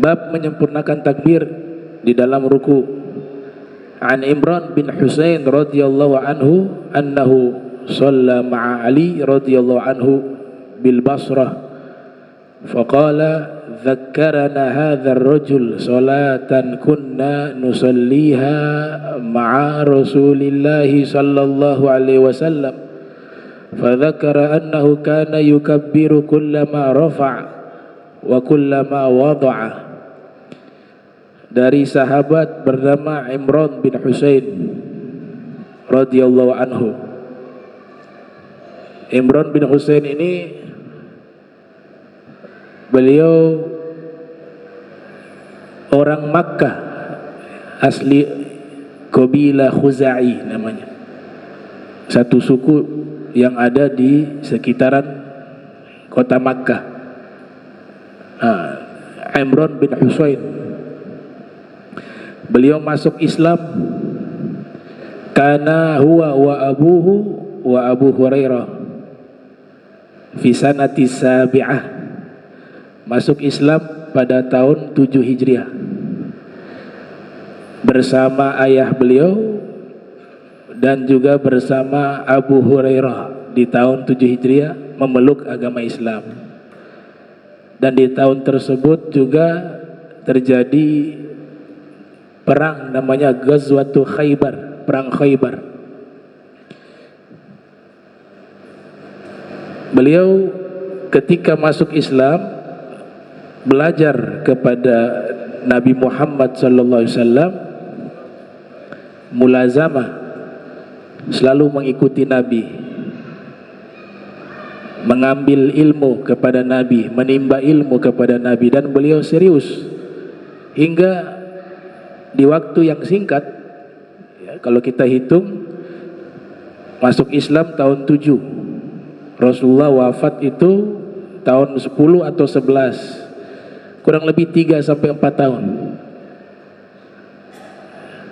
Bab menyempurnakan takbir di dalam ruku. An Imran bin Husain radhiyallahu anhu annahu shalla ma'a Ali radhiyallahu anhu bil Basrah faqala dzakkarana hadzal rajul salatan kunna nusalliha ma'a Rasulillah sallallahu alaihi wasallam fadzakara annahu kana yukabbiru kullama rafa'a wa kullama wada'a. Dari sahabat bernama Imran bin Husain radhiyallahu anhu. Imran bin Husain ini beliau orang Makkah, asli Qabilah Khuzai namanya, satu suku yang ada di sekitaran kota Makkah. Imran bin Husain, beliau masuk Islam karena huwa wa abuhu wa Abu Hurairah fi sanati sabi'ah, masuk Islam pada tahun 7 Hijriah bersama ayah beliau dan juga bersama Abu Hurairah di tahun 7 Hijriah memeluk agama Islam. Dan di tahun tersebut juga terjadi perang namanya Ghazwatu Khaybar, perang Khaybar. Beliau ketika masuk Islam belajar kepada Nabi Muhammad sallallahu alaihi wasallam, mulazamah, selalu mengikuti Nabi, mengambil ilmu kepada Nabi, menimba ilmu kepada Nabi, dan beliau serius hingga di waktu yang singkat, ya, kalau kita hitung masuk Islam tahun 7, Rasulullah wafat itu tahun 10 atau 11, kurang lebih 3 sampai 4 tahun.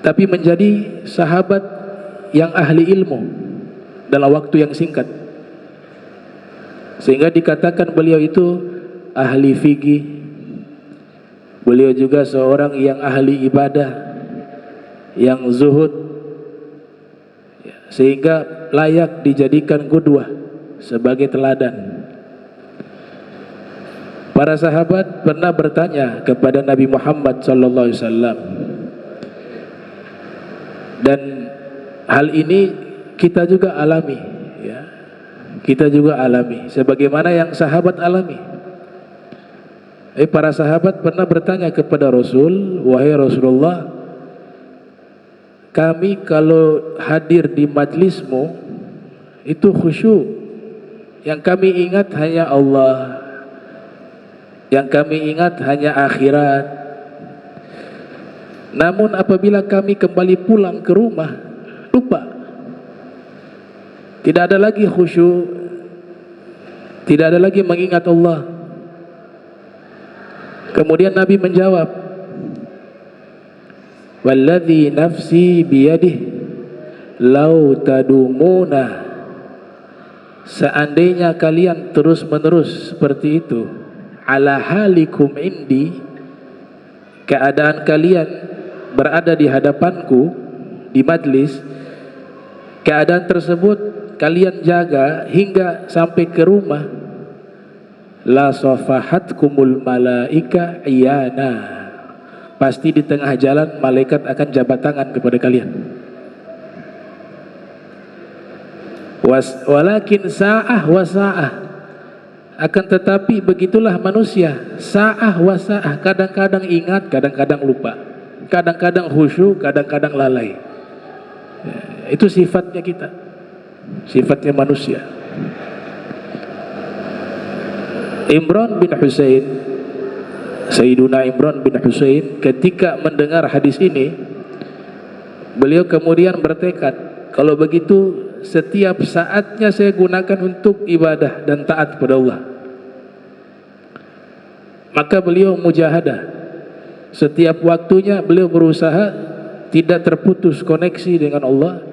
Tapi menjadi sahabat yang ahli ilmu dalam waktu yang singkat, sehingga dikatakan beliau itu ahli fikih. Beliau juga seorang yang ahli ibadah, yang zuhud, sehingga layak dijadikan qudwah, sebagai teladan. Para sahabat pernah bertanya kepada Nabi Muhammad sallallahu alaihi wasallam, dan hal ini kita juga alami, ya. Kita juga alami sebagaimana yang sahabat alami. Para sahabat pernah bertanya kepada Rasul, wahai Rasulullah, kami kalau hadir di majlismu itu khusyuk, yang kami ingat hanya Allah, yang kami ingat hanya akhirat. Namun apabila kami kembali pulang ke rumah, lupa, tidak ada lagi khusyuk, tidak ada lagi mengingat Allah. Kemudian Nabi menjawab, walladzi nafsi biyadih lau tadumuna, seandainya kalian terus menerus seperti itu, ala halikum indi, keadaan kalian berada di hadapanku di majlis, keadaan tersebut kalian jaga hingga sampai ke rumah, la safahatkumul malaika iyana, pasti di tengah jalan malaikat akan jabat tangan kepada kalian. Walakin sa'ah wa sa'ah, akan tetapi begitulah manusia, sa'ah wa sa'ah, kadang-kadang ingat, kadang-kadang lupa, kadang-kadang khusyuk, kadang-kadang lalai. Itu sifatnya kita, sifatnya manusia. Imran bin Husain, Sayyiduna Imran bin Husain, ketika mendengar hadis ini, beliau kemudian bertekad, kalau begitu setiap saatnya saya gunakan untuk ibadah dan taat kepada Allah. Maka beliau mujahadah, setiap waktunya beliau berusaha tidak terputus koneksi dengan Allah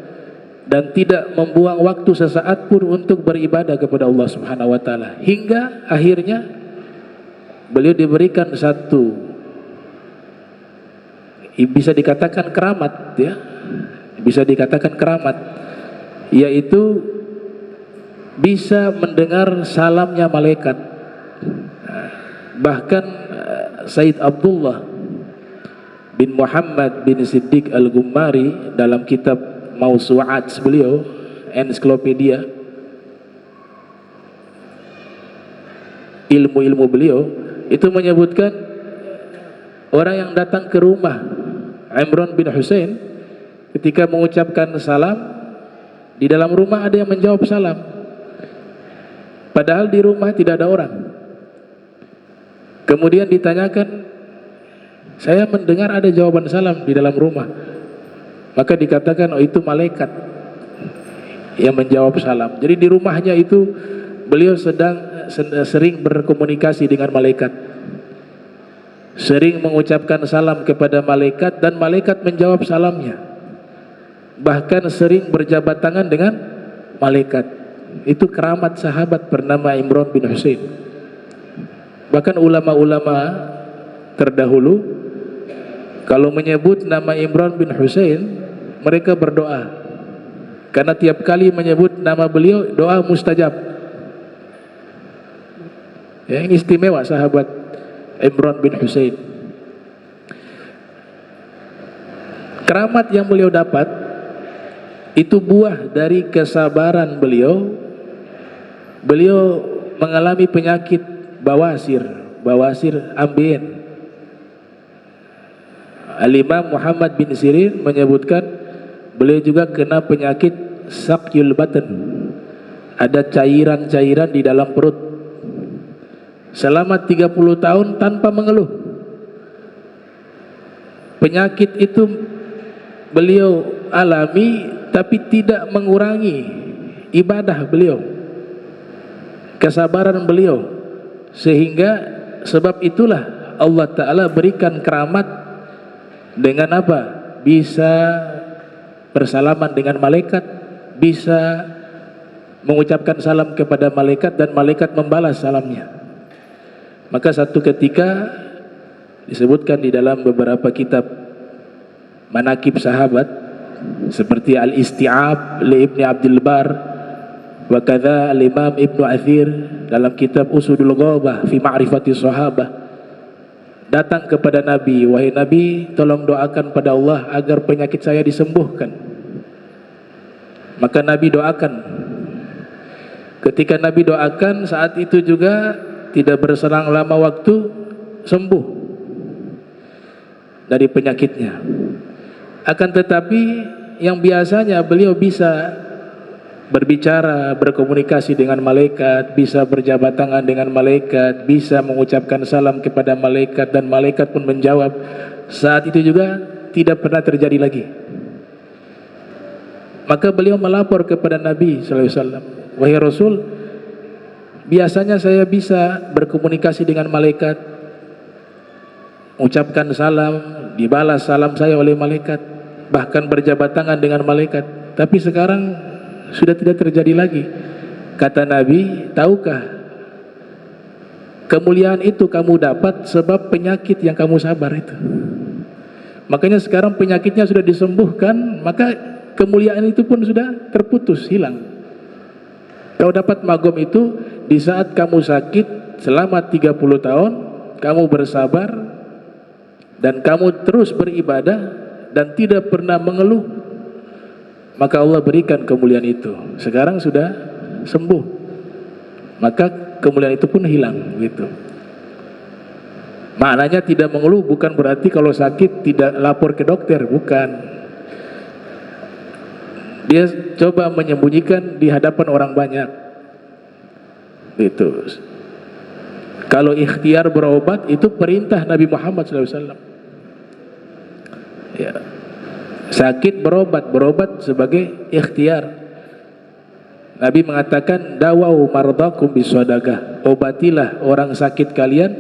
dan tidak membuang waktu sesaat pun untuk beribadah kepada Allah Subhanahu wa taala, hingga akhirnya beliau diberikan satu bisa dikatakan keramat ya, bisa dikatakan keramat, yaitu bisa mendengar salamnya malaikat. Bahkan Said Abdullah bin Muhammad bin Siddiq Al-Gummari dalam kitab Mausu'at beliau, ensiklopedia ilmu-ilmu beliau, itu menyebutkan orang yang datang ke rumah Imran bin Husain ketika mengucapkan salam, di dalam rumah ada yang menjawab salam, padahal di rumah tidak ada orang. Kemudian ditanyakan, saya mendengar ada jawaban salam di dalam rumah. Maka dikatakan, oh itu malaikat yang menjawab salam. Jadi di rumahnya itu beliau sering berkomunikasi dengan malaikat, sering mengucapkan salam kepada malaikat dan malaikat menjawab salamnya. Bahkan sering berjabat tangan dengan malaikat. Itu keramat sahabat bernama Imran bin Husain. Bahkan ulama-ulama terdahulu kalau menyebut nama Imran bin Husain, mereka berdoa, karena tiap kali menyebut nama beliau doa mustajab. Ya, ini istimewa sahabat Imran bin Husain. Keramat yang beliau dapat itu buah dari kesabaran beliau. Beliau mengalami penyakit bawasir ambien. Al-Imam Muhammad bin Sirin menyebutkan beliau juga kena penyakit sakyul batan, ada cairan-cairan di dalam perut, selama 30 tahun tanpa mengeluh. Penyakit itu beliau alami tapi tidak mengurangi ibadah beliau, kesabaran beliau. Sehingga sebab itulah Allah Ta'ala berikan keramat dengan apa? Bisa bersalaman dengan malaikat, bisa mengucapkan salam kepada malaikat dan malaikat membalas salamnya. Maka satu ketika disebutkan di dalam beberapa kitab manakib sahabat seperti Al-Isti'ab li Ibni Abdul Bar, wa kadza al-Imam Ibnu Athir dalam kitab Usudul Ghabah fi Ma'rifati Sahabah, datang kepada Nabi, wahai Nabi, tolong doakan pada Allah agar penyakit saya disembuhkan. Maka Nabi doakan. Ketika Nabi doakan, saat itu juga tidak berselang lama waktu sembuh dari penyakitnya. Akan tetapi yang biasanya beliau bisa berbicara, berkomunikasi dengan malaikat, bisa berjabat tangan dengan malaikat, bisa mengucapkan salam kepada malaikat dan malaikat pun menjawab, saat itu juga tidak pernah terjadi lagi. Maka beliau melapor kepada Nabi SAW, wahai Rasul, biasanya saya bisa berkomunikasi dengan malaikat, mengucapkan salam, dibalas salam saya oleh malaikat, bahkan berjabat tangan dengan malaikat, tapi sekarang sudah tidak terjadi lagi. Kata Nabi, tahukah kemuliaan itu kamu dapat sebab penyakit yang kamu sabar itu. Makanya sekarang penyakitnya sudah disembuhkan, maka kemuliaan itu pun sudah terputus, hilang. Kau dapat magom itu di saat kamu sakit selama 30 tahun, kamu bersabar dan kamu terus beribadah dan tidak pernah mengeluh. Maka Allah berikan kemuliaan itu. Sekarang sudah sembuh, maka kemuliaan itu pun hilang gitu. Maknanya tidak mengeluh bukan berarti kalau sakit tidak lapor ke dokter, bukan. Dia coba menyembunyikan di hadapan orang banyak gitu. Kalau ikhtiar berobat itu perintah Nabi Muhammad SAW. Ya. Sakit berobat sebagai ikhtiar. Nabi mengatakan, dawau mardakum bisadaqah, obatilah orang sakit kalian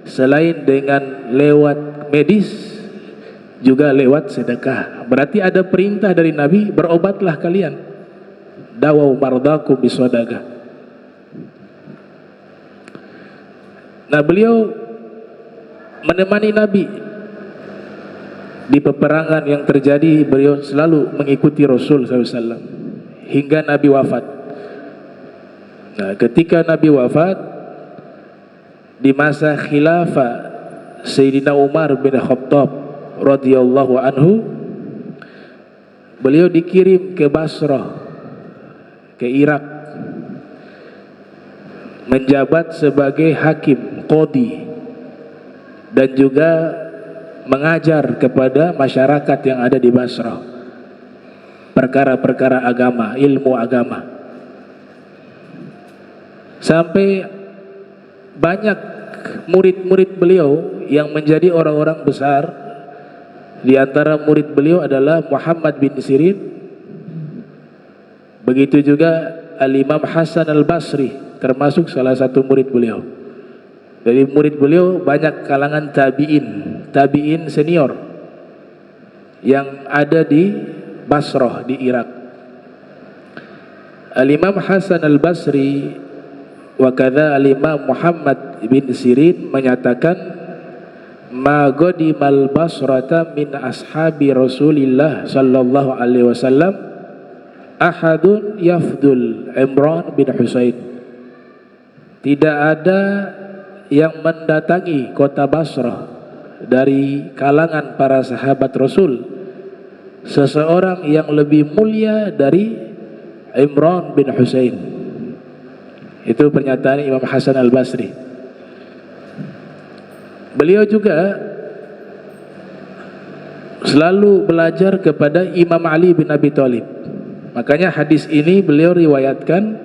selain dengan lewat medis juga lewat sedekah. Berarti ada perintah dari Nabi, berobatlah kalian. Dawau mardakum bisadaqah. Nah, beliau menemani Nabi Di peperangan yang terjadi beliau selalu mengikuti Rasul SAW hingga Nabi wafat. Nah, ketika Nabi wafat, di masa khilafah Sayyidina Umar bin Khattab radhiyallahu anhu, beliau dikirim ke Basrah, ke Irak, menjabat sebagai hakim, qadhi, dan juga mengajar kepada masyarakat yang ada di Basrah perkara-perkara agama, ilmu agama. Sampai banyak murid-murid beliau yang menjadi orang-orang besar. Di antara murid beliau adalah Muhammad bin Sirin, begitu juga Al-Imam Hasan Al-Basri, termasuk salah satu murid beliau. Dari murid beliau banyak kalangan tabi'in senior yang ada di Basrah, di Irak. Al-Imam Hasan Al-Basri wa kadza Al-Imam Muhammad bin Sirin menyatakan, ma qadimal Basrata min ashabi Rasulillah sallallahu alaihi wasallam ahadun yafdul Imran bin Husain. Tidak ada yang mendatangi kota Basrah dari kalangan para sahabat Rasul seseorang yang lebih mulia dari Imran bin Husain. Itu pernyataan Imam Hasan Al-Basri. Beliau juga selalu belajar kepada Imam Ali bin Abi Thalib. Makanya hadis ini beliau riwayatkan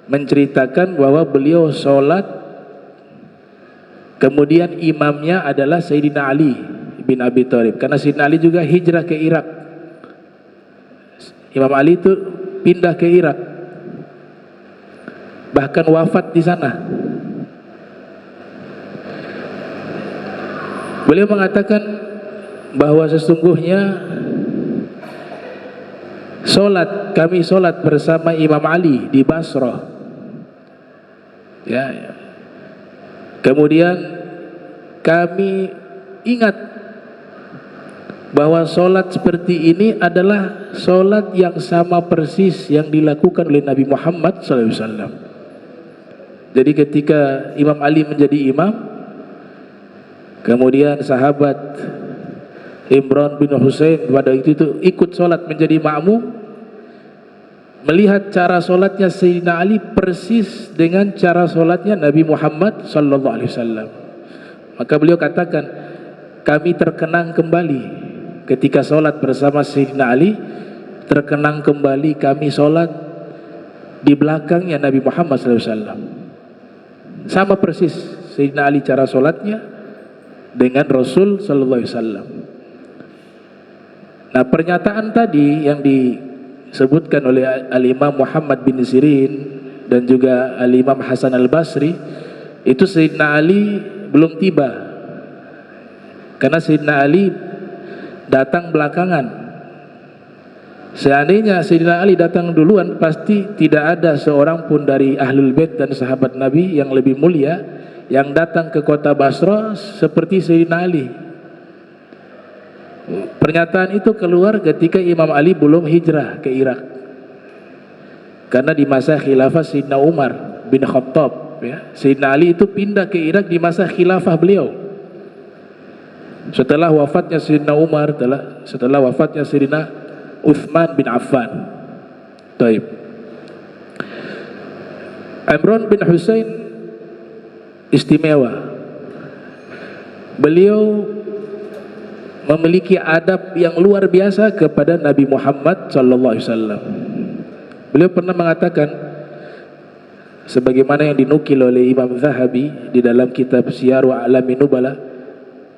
menceritakan bahwa beliau sholat, kemudian imamnya adalah Sayyidina Ali bin Abi Thalib, karena Sayyidina Ali juga hijrah ke Irak. Imam Ali itu pindah ke Irak, bahkan wafat di sana. Beliau mengatakan bahwa sesungguhnya kami sholat bersama Imam Ali di Basrah. Ya. Kemudian kami ingat bahwa sholat seperti ini adalah sholat yang sama persis yang dilakukan oleh Nabi Muhammad SAW. Jadi ketika Imam Ali menjadi imam, kemudian sahabat Imran bin Husain pada itu ikut sholat menjadi makmum, melihat cara sholatnya Sayyidina Ali persis dengan cara sholatnya Nabi Muhammad SAW. Maka beliau katakan, kami terkenang kembali ketika sholat bersama Sayyidina Ali, terkenang kembali kami sholat di belakangnya Nabi Muhammad SAW. Sama persis Sayyidina Ali cara sholatnya dengan Rasul SAW. Nah, pernyataan tadi yang disebutkan oleh Al-Imam Muhammad bin Sirin dan juga Al-Imam Hasan Al-Basri, itu Sayyidina Ali belum tiba, karena Sayyidina Ali datang belakangan. Seandainya Sayyidina Ali datang duluan, pasti tidak ada seorang pun dari Ahlul Bait dan sahabat Nabi yang lebih mulia yang datang ke kota Basrah seperti Sayyidina Ali. Pernyataan itu keluar ketika Imam Ali belum hijrah ke Irak, karena di masa khilafah Sayyidina Umar bin Khattab, ya, Sayyidina Ali itu pindah ke Irak di masa khilafah beliau. Setelah wafatnya Sayyidina Umar, setelah wafatnya Sayyidina Uthman bin Affan. Taib. Imran bin Husain istimewa. Beliau memiliki adab yang luar biasa kepada Nabi Muhammad SAW. Beliau pernah mengatakan, sebagaimana yang dinukil oleh Imam Zahabi di dalam kitab Syiar wa A'lamin Nubala,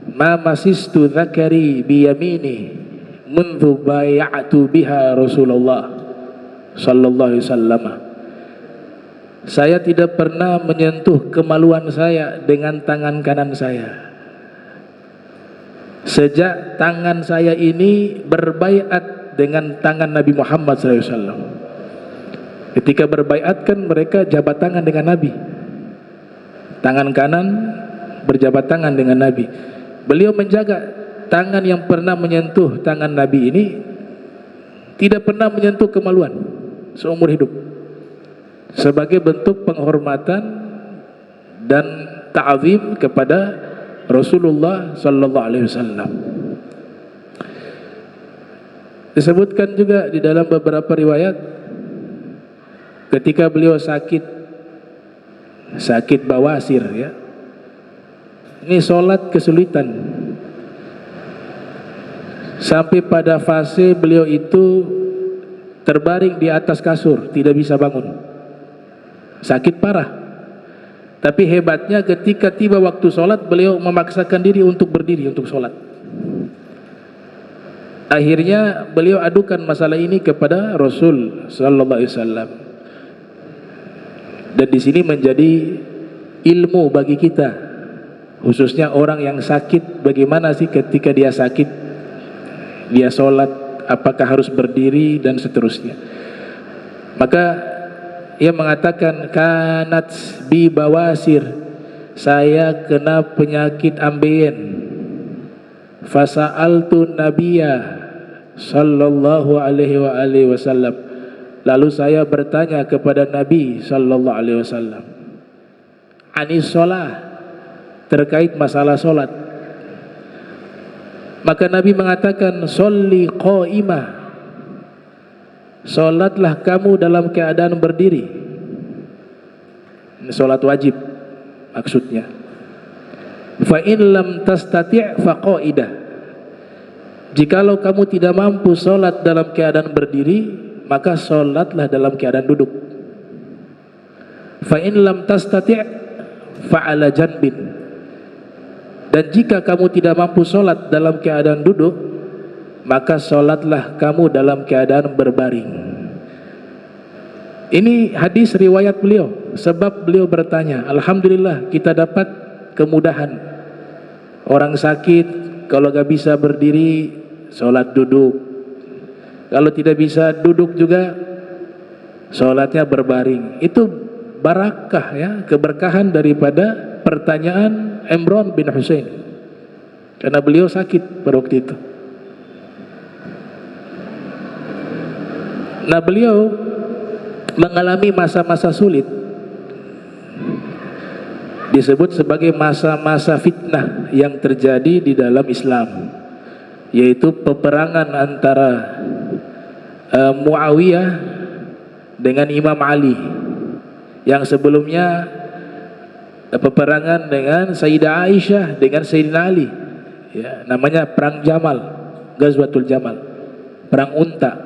ma masistu dzakari biyamini mundu bay'atu biha Rasulullah sallallahu alaihi wasallam. Saya tidak pernah menyentuh kemaluan saya dengan tangan kanan saya sejak tangan saya ini berbaiat dengan tangan Nabi Muhammad SAW. Ketika berbaiat kan mereka jabat tangan dengan Nabi, tangan kanan berjabat tangan dengan Nabi. Beliau menjaga tangan yang pernah menyentuh tangan Nabi ini tidak pernah menyentuh kemaluan seumur hidup, sebagai bentuk penghormatan dan ta'zim kepada Rasulullah sallallahu alaihi wasallam. Disebutkan juga di dalam beberapa riwayat ketika beliau sakit bawasir, ya, ini sholat kesulitan sampai pada fase beliau itu terbaring di atas kasur, tidak bisa bangun, sakit parah. Tapi hebatnya ketika tiba waktu sholat, beliau memaksakan diri untuk berdiri untuk sholat. Akhirnya beliau adukan masalah ini kepada Rasul sallallahu alaihi wasallam. Dan di sini menjadi ilmu bagi kita, khususnya orang yang sakit, bagaimana sih ketika dia sakit, dia sholat, apakah harus berdiri dan seterusnya. Maka ia mengatakan, kanat bi bawasir, saya kena penyakit ambeien. Fasa'altu Nabiya sallallahu alaihi wasallam, lalu saya bertanya kepada Nabi sallallahu alaihi wasallam anis sholah, terkait masalah sholat. Maka Nabi mengatakan, sholli qa'imah, sholatlah kamu dalam keadaan berdiri. Ini sholat wajib maksudnya. Fa in lam tastati' fa qa'idah, jikalau kamu tidak mampu sholat dalam keadaan berdiri, maka sholatlah dalam keadaan duduk. Fa in lam tastati' fa ala janbin, dan jika kamu tidak mampu sholat dalam keadaan duduk, maka sholatlah kamu dalam keadaan berbaring. Ini hadis riwayat beliau, sebab beliau bertanya, alhamdulillah kita dapat kemudahan. Orang sakit kalau gak bisa berdiri, sholat duduk. Kalau tidak bisa duduk juga, sholatnya berbaring. Itu barakah, ya, keberkahan daripada pertanyaan Imran bin Husain, karena beliau sakit pada waktu itu. Nah, beliau mengalami masa-masa sulit, disebut sebagai masa-masa fitnah yang terjadi di dalam Islam, yaitu peperangan antara Muawiyah dengan Imam Ali, yang sebelumnya peperangan dengan Sayyidah Aisyah dengan Sayyidina Ali, ya, namanya perang Jamal, Ghazwatul Jamal, perang unta.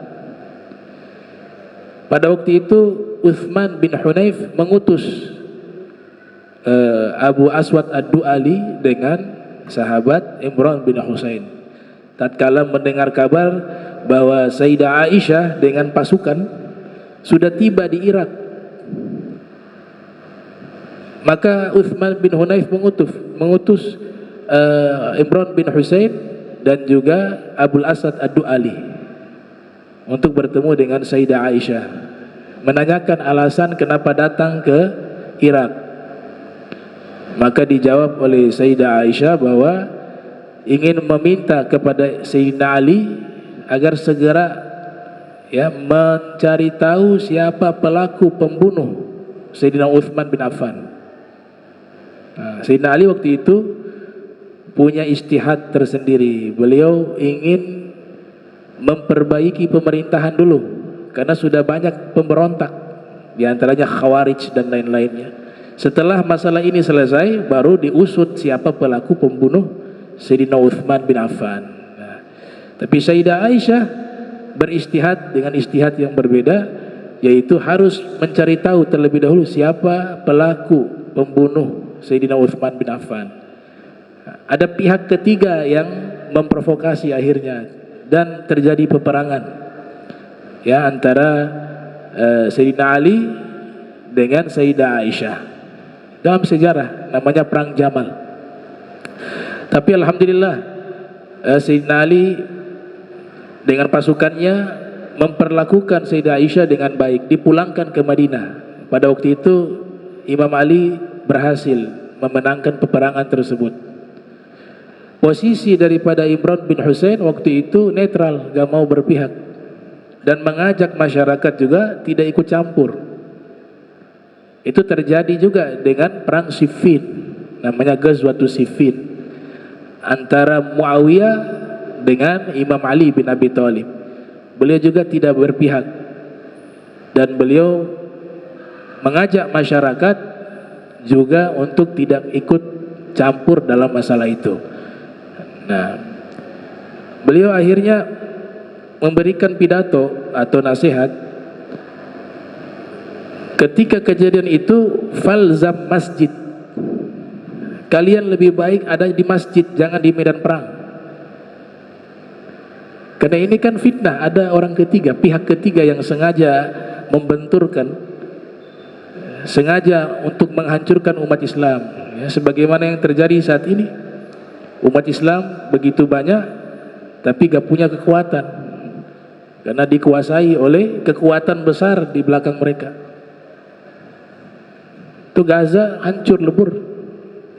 Pada waktu itu Uthman bin Hunayf mengutus Abu Aswad Ad-Du'ali dengan sahabat Imran bin Husain. Tatkala mendengar kabar bahwa Sayyidah Aisyah dengan pasukan sudah tiba di Irak, maka Uthman bin Hunayf mengutus Imran bin Husain dan juga Abu Aswad Ad-Du'ali untuk bertemu dengan Sayyidah Aisyah, menanyakan alasan kenapa datang ke Irak. Maka dijawab oleh Sayyidah Aisyah bahwa ingin meminta kepada Sayyidina Ali agar segera, ya, mencari tahu siapa pelaku pembunuh Sayyidina Uthman bin Affan. Nah, Sayyidina Ali waktu itu punya ijtihad tersendiri. Beliau ingin memperbaiki pemerintahan dulu, karena sudah banyak pemberontak, diantaranya Khawarij dan lain-lainnya. Setelah masalah ini selesai, baru diusut siapa pelaku pembunuh Sayyidina Uthman bin Affan. Nah, tapi Sayyidah Aisyah beristihad dengan istihad yang berbeda, yaitu harus mencari tahu terlebih dahulu siapa pelaku pembunuh Sayyidina Uthman bin Affan. Nah, ada pihak ketiga yang memprovokasi akhirnya, dan terjadi peperangan, ya, antara Sayyidina Ali dengan Sayyidah Aisyah. Dalam sejarah namanya perang Jamal. Tapi alhamdulillah Sayyidina Ali dengan pasukannya memperlakukan Sayyidah Aisyah dengan baik, dipulangkan ke Madinah. Pada waktu itu Imam Ali berhasil memenangkan peperangan tersebut. Posisi daripada Imran bin Husain waktu itu netral, gak mau berpihak, dan mengajak masyarakat juga tidak ikut campur. Itu terjadi juga dengan perang Siffin, namanya Ghazwatus Siffin, antara Muawiyah dengan Imam Ali bin Abi Thalib. Beliau juga tidak berpihak, dan beliau mengajak masyarakat juga untuk tidak ikut campur dalam masalah itu. Nah, beliau akhirnya memberikan pidato atau nasihat. Ketika kejadian itu, falzam masjid, kalian lebih baik ada di masjid, jangan di medan perang. Karena ini kan fitnah, ada orang ketiga, pihak ketiga yang sengaja membenturkan, sengaja untuk menghancurkan umat Islam, ya, sebagaimana yang terjadi saat ini. Umat Islam begitu banyak tapi gak punya kekuatan, karena dikuasai oleh kekuatan besar di belakang mereka. Itu Gaza hancur lebur,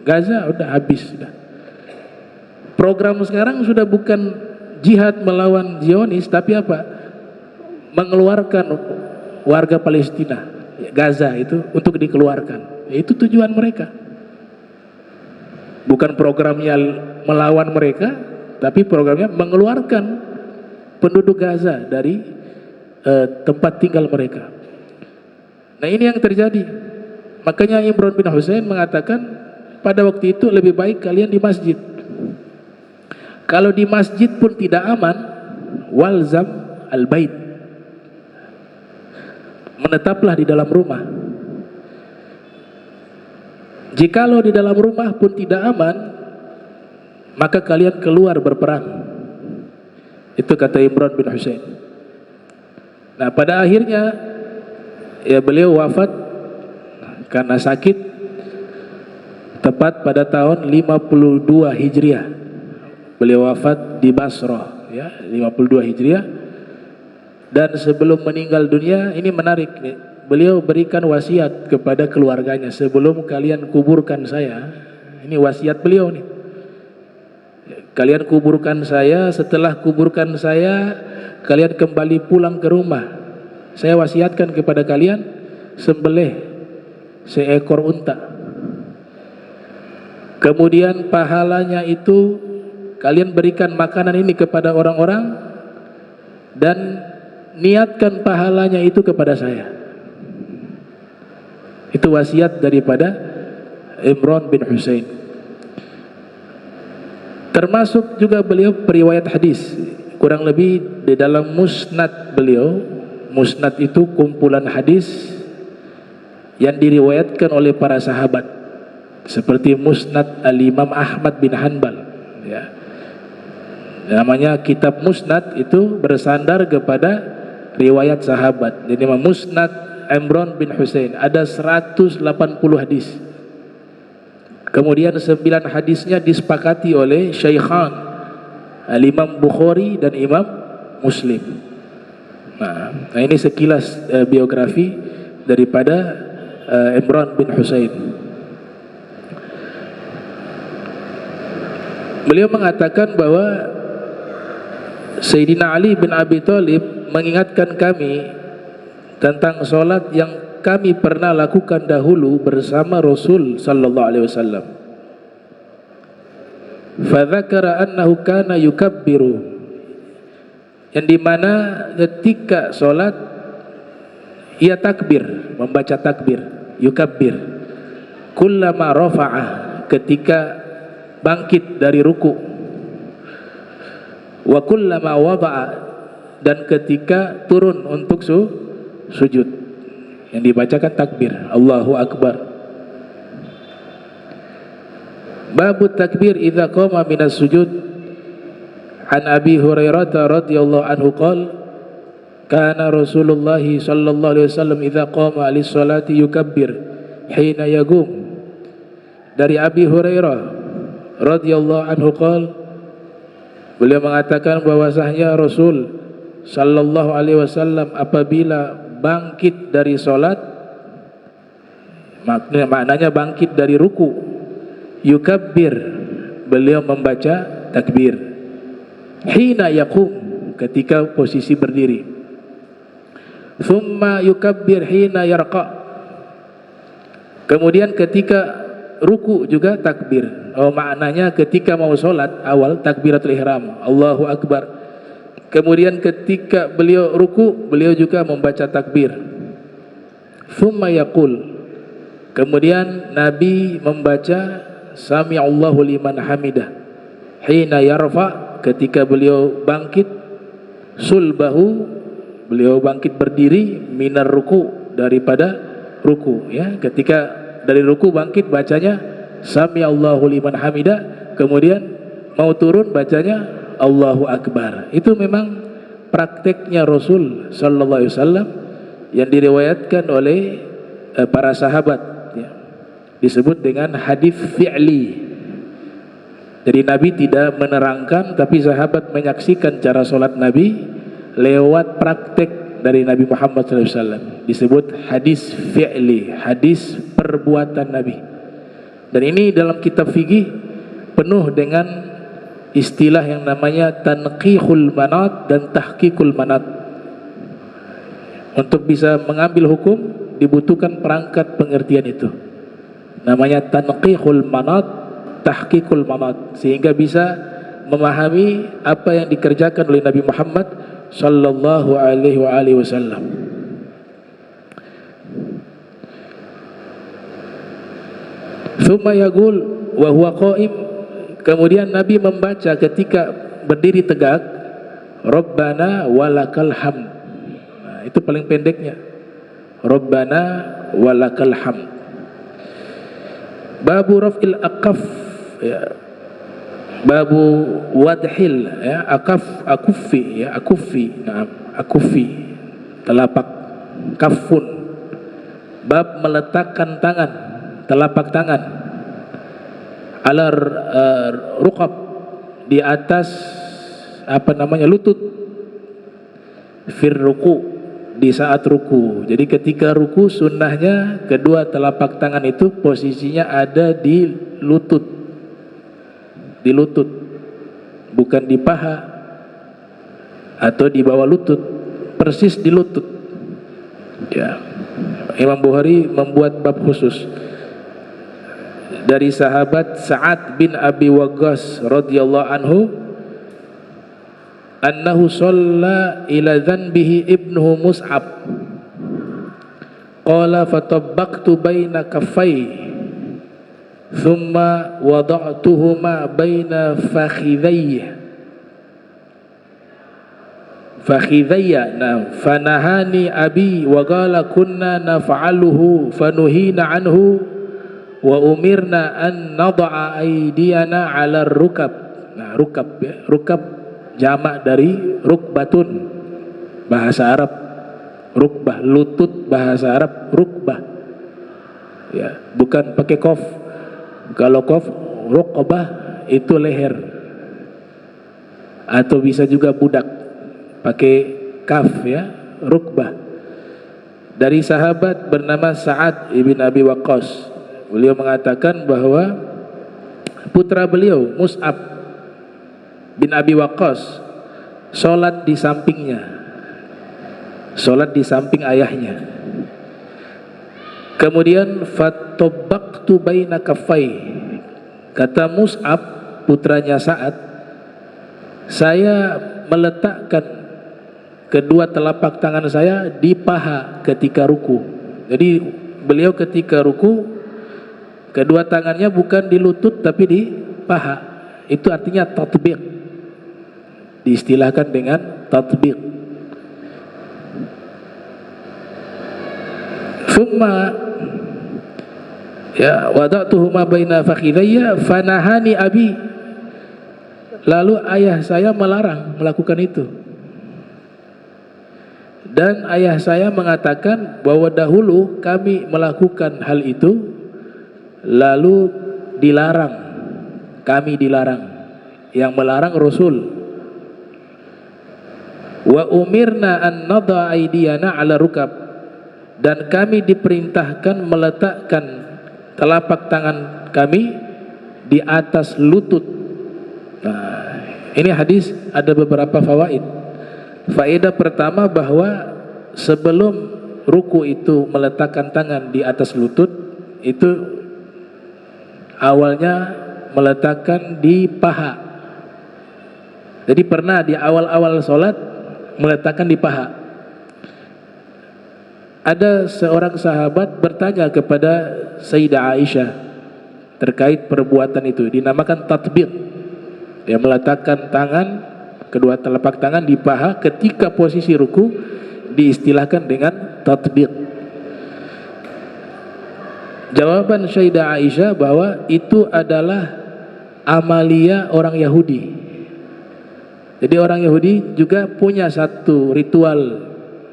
Gaza udah habis sudah. Program sekarang sudah bukan jihad melawan Zionis, tapi apa? Mengeluarkan warga Palestina, Gaza itu untuk dikeluarkan. Itu tujuan mereka. Bukan programnya melawan mereka, tapi programnya mengeluarkan penduduk Gaza dari tempat tinggal mereka. Nah, ini yang terjadi. Makanya Imran bin Husain mengatakan pada waktu itu lebih baik kalian di masjid. Kalau di masjid pun tidak aman, walzam al-bait, menetaplah di dalam rumah. Jikalau di dalam rumah pun tidak aman, maka kalian keluar berperang. Itu kata Imran bin Husain. Nah, pada akhirnya ya beliau wafat karena sakit tepat pada tahun 52 Hijriah. Beliau wafat di Basrah, ya, 52 Hijriah. Dan sebelum meninggal dunia, ini menarik nih, beliau berikan wasiat kepada keluarganya, sebelum kalian kuburkan saya, ini wasiat beliau nih, kalian kuburkan saya, setelah kuburkan saya, kalian kembali pulang ke rumah. Saya wasiatkan kepada kalian, sembelih seekor unta. Kemudian pahalanya itu kalian berikan makanan ini kepada orang-orang, dan niatkan pahalanya itu kepada saya. Itu wasiat daripada Imran bin Husain. Termasuk juga beliau periwayat hadis, kurang lebih di dalam musnad beliau. Musnad itu kumpulan hadis yang diriwayatkan oleh para sahabat, seperti musnad Al-Imam Ahmad bin Hanbal, ya. Namanya kitab musnad itu bersandar kepada riwayat sahabat. Jadi musnad Imran bin Husain ada 180 hadis. Kemudian 9 hadisnya disepakati oleh Syaikhan, Al-Imam Bukhari dan Imam Muslim. Nah, ini sekilas biografi daripada Imran bin Husain. Beliau mengatakan bahwa Sayyidina Ali bin Abi Thalib mengingatkan kami tentang solat yang kami pernah lakukan dahulu bersama Rasul sallallahu alaihi wasallam. Fa dzakara annahu kana yukabbiru, yang dimana ketika solat ia takbir, membaca takbir, yukabbir, kullama rafa'ah, ketika bangkit dari ruku, wa kullama wada'a, dan ketika turun untuk sujud, yang dibacakan takbir, Allahu Akbar. Babut takbir idza qama minas sujud. An Abi Hurairah radhiyallahu anhu qala kana Rasulullah sallallahu alaihi wasallam idza qama lis salati yukabbir hina yaqum. Dari Abi Hurairah radhiyallahu anhu qala, beliau mengatakan bahwasanya Rasul sallallahu alaihi wasallam apabila bangkit dari salat, maknanya bangkit dari ruku, yukabbir, beliau membaca takbir. Hina yaqum, ketika posisi berdiri. Thumma yukabbir hina yarqa, kemudian ketika ruku juga takbir. Oh, maknanya ketika mau sholat awal takbiratul ihram, Allahu Akbar. Kemudian ketika beliau ruku, beliau juga membaca takbir. Thumma yaqul, kemudian Nabi membaca Sami'allahu liman hamidah. Hina yarfa, ketika beliau bangkit. Sulbahu, beliau bangkit berdiri. Minar ruku, daripada ruku, ya. Ketika dari ruku bangkit bacanya Sami'allahu liman hamidah. Kemudian mau turun bacanya Allahu Akbar. Itu memang prakteknya Rasul sallallahu alaihi wasallam yang diriwayatkan oleh para sahabat, ya. Disebut dengan hadis fi'li. Jadi Nabi tidak menerangkan, tapi sahabat menyaksikan cara solat Nabi lewat praktek dari Nabi Muhammad SAW. Disebut hadis fi'li, hadis perbuatan Nabi. Dan ini dalam kitab fikih penuh dengan istilah yang namanya tanqihul manat dan tahqiqul manat. Untuk bisa mengambil hukum dibutuhkan perangkat pengertian itu. Namanya tanqihul manat, tahqiqul manat, sehingga bisa memahami apa yang dikerjakan oleh Nabi Muhammad sallallahu alaihi wasallam. Tsumma yaqul wa huwa qa'im, kemudian Nabi membaca ketika berdiri tegak, Rabbana walakal hamd. Nah, itu paling pendeknya. Rabbana walakal hamd. Babu raf'il aqaf, ya. Babu wadhil, ya, akufi, ya, akufi, telapak, kafun. Bab meletakkan tangan, telapak tangan, alar rukab, di atas lutut, fir ruku, di saat ruku. Jadi ketika ruku sunnahnya kedua telapak tangan itu posisinya ada di lutut. Di lutut, bukan di paha atau di bawah lutut, persis di lutut, ya. Imam Bukhari membuat bab khusus dari sahabat Sa'ad bin Abi Waqqas radhiyallahu anhu, annahu shalla ila dhanbihi ibnuhu Mus'ab, qala fatabbaqtu baina kaffai thumma wada'tuhuma baina fakhidhayya fanahani abi wa qala kunna naf'aluhu fanuhina anhu wa umirna an nada'a aydiyana 'ala rukab. Nah, rukab, ya. Rukab jamak dari rukbatun, bahasa Arab. Rukbah, lutut, bahasa Arab rukbah, ya, bukan pakai qaf. Kalau qaf, rukbah itu leher, atau bisa juga budak, pakai kaf, ya, rukbah. Dari sahabat bernama Sa'ad ibn Abi Waqqas, beliau mengatakan bahwa putra beliau Mus'ab bin Abi Waqqas sholat di sampingnya, sholat di samping ayahnya. Kemudian fatabbaqtu baina kaffai, kata Mus'ab putranya Sa'ad, saya meletakkan kedua telapak tangan saya di paha ketika ruku. Jadi beliau ketika ruku kedua tangannya bukan di lutut tapi di paha. Itu artinya tatbiq, diistilahkan dengan tatbiq. Summa ya wada'tuhuma baina fakhidayya fanahani abi, lalu ayah saya melarang melakukan itu. Dan ayah saya mengatakan bahwa dahulu kami melakukan hal itu lalu dilarang, kami dilarang, yang melarang Rasul. Wa umirna an nada aydiyana 'ala rukab, dan kami diperintahkan meletakkan telapak tangan kami di atas lutut. Nah, ini hadis ada beberapa fawaid. Faedah pertama bahwa sebelum ruku itu meletakkan tangan di atas lutut, itu awalnya meletakkan di paha. Jadi pernah di awal-awal sholat meletakkan di paha. Ada seorang sahabat bertanya kepada Sayyidah Aisyah terkait perbuatan itu, dinamakan tatbiq. Dia meletakkan tangan, kedua telapak tangan di paha ketika posisi ruku, diistilahkan dengan tatbiq. Jawaban Sayyidah Aisyah bahwa itu adalah amalia orang Yahudi. Jadi orang Yahudi juga punya satu ritual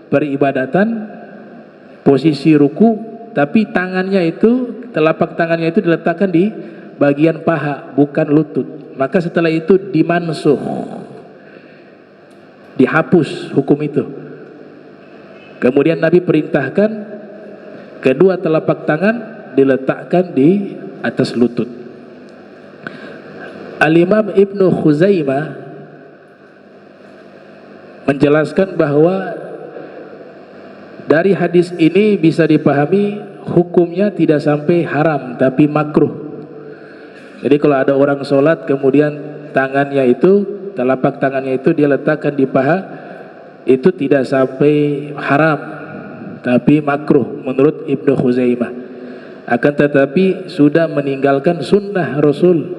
peribadatan, posisi ruku, tapi tangannya itu, telapak tangannya itu diletakkan di bagian paha, bukan lutut. Maka setelah itu dimansuh, dihapus hukum itu. Kemudian Nabi perintahkan kedua telapak tangan diletakkan di atas lutut. Al-Imam Ibnu Khuzaimah menjelaskan bahwa dari hadis ini bisa dipahami hukumnya tidak sampai haram tapi makruh. Jadi kalau ada orang sholat kemudian tangannya itu, telapak tangannya itu dia letakkan di paha, itu tidak sampai haram tapi makruh menurut Ibnu Khuzaimah. Akan tetapi sudah meninggalkan sunnah Rasul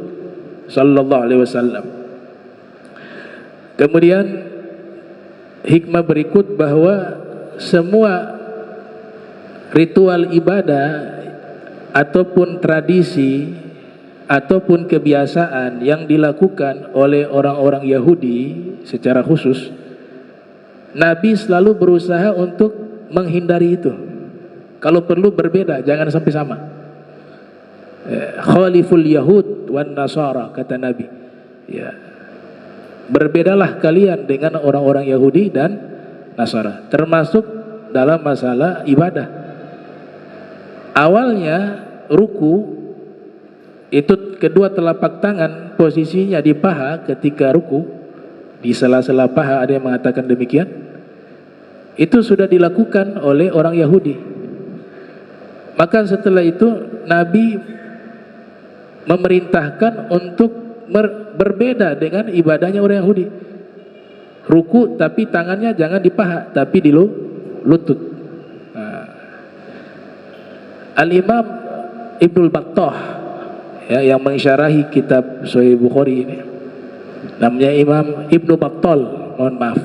sallallahu alaihi wasallam. Kemudian hikmah berikut bahwa semua ritual ibadah ataupun tradisi ataupun kebiasaan yang dilakukan oleh orang-orang Yahudi secara khusus, Nabi selalu berusaha untuk menghindari itu. Kalau perlu berbeda, jangan sampai sama. Khaliful Yahud wan Nasara, kata Nabi. Ya. Berbedalah kalian dengan orang-orang Yahudi dan Nasara, termasuk dalam masalah ibadah. Awalnya ruku itu kedua telapak tangan posisinya di paha ketika ruku, di sela-sela paha, ada yang mengatakan demikian. Itu sudah dilakukan oleh orang Yahudi. Maka setelah itu Nabi memerintahkan untuk berbeda dengan ibadahnya orang Yahudi. Ruku tapi tangannya jangan di paha tapi di lutut. Al-Imam Ibnul Battah, ya, yang mensyarahi kitab Sahih Bukhari ini, namanya Imam Ibnu Battal, mohon maaf,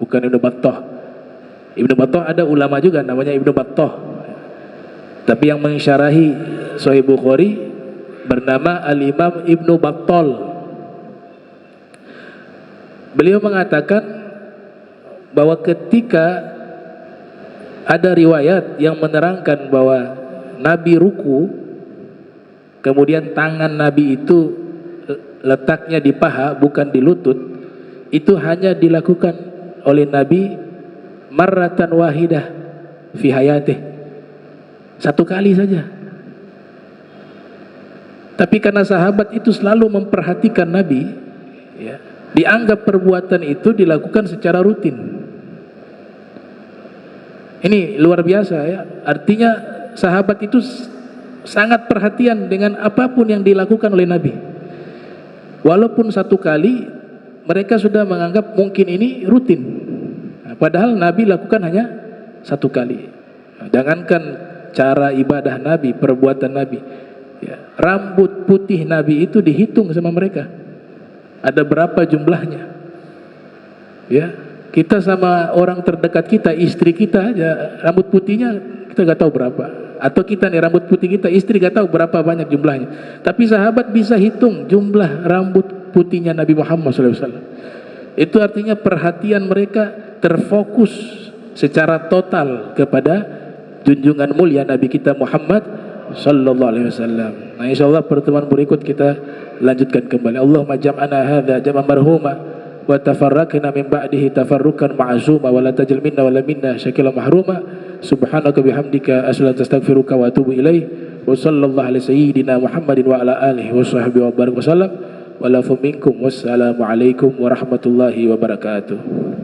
bukan Ibnu Battah. Ibnu Battah ada ulama juga namanya Ibnu Battah, tapi yang mensyarahi Sahih Bukhari bernama Al-Imam Ibnu Battal. Beliau mengatakan bahwa ketika ada riwayat yang menerangkan bahwa Nabi ruku, kemudian tangan Nabi itu letaknya di paha bukan di lutut, itu hanya dilakukan oleh Nabi marratan wahidah fi hayatih, satu kali saja. Tapi karena sahabat itu selalu memperhatikan Nabi, ya, dianggap perbuatan itu dilakukan secara rutin. Ini luar biasa, ya. Artinya sahabat itu sangat perhatian dengan apapun yang dilakukan oleh Nabi. Walaupun satu kali, mereka sudah menganggap mungkin ini rutin. Padahal Nabi lakukan hanya satu kali. Jangankan cara ibadah Nabi, perbuatan Nabi, ya, rambut putih Nabi itu dihitung sama mereka. Ada berapa jumlahnya? Ya, kita sama orang terdekat kita, istri kita aja, rambut putihnya kita gak tahu berapa. Atau kita nih, rambut putih kita, istri gak tahu berapa banyak jumlahnya. Tapi sahabat bisa hitung jumlah rambut putihnya Nabi Muhammad SAW. Itu artinya perhatian mereka terfokus secara total kepada junjungan mulia Nabi kita Muhammad sallallahu alaihi wasallam. Nah, insyaallah pertemuan berikut kita lanjutkan kembali. Allahumma jam'ana hadza jam'an marhuma wa tafarraqna min ba'dihi tafarrukan ma'zuma wa la tajal minna wa la minna syakila mahruma. Subhanaka bihamdika astaghfiruka wa atubu ilaik. Wa sallallahu ala sayyidina Muhammadin wa ala alihi wa sahbihi wa barik wasallam. wal afu minkum. Wassalamualaikum warahmatullahi wabarakatuh.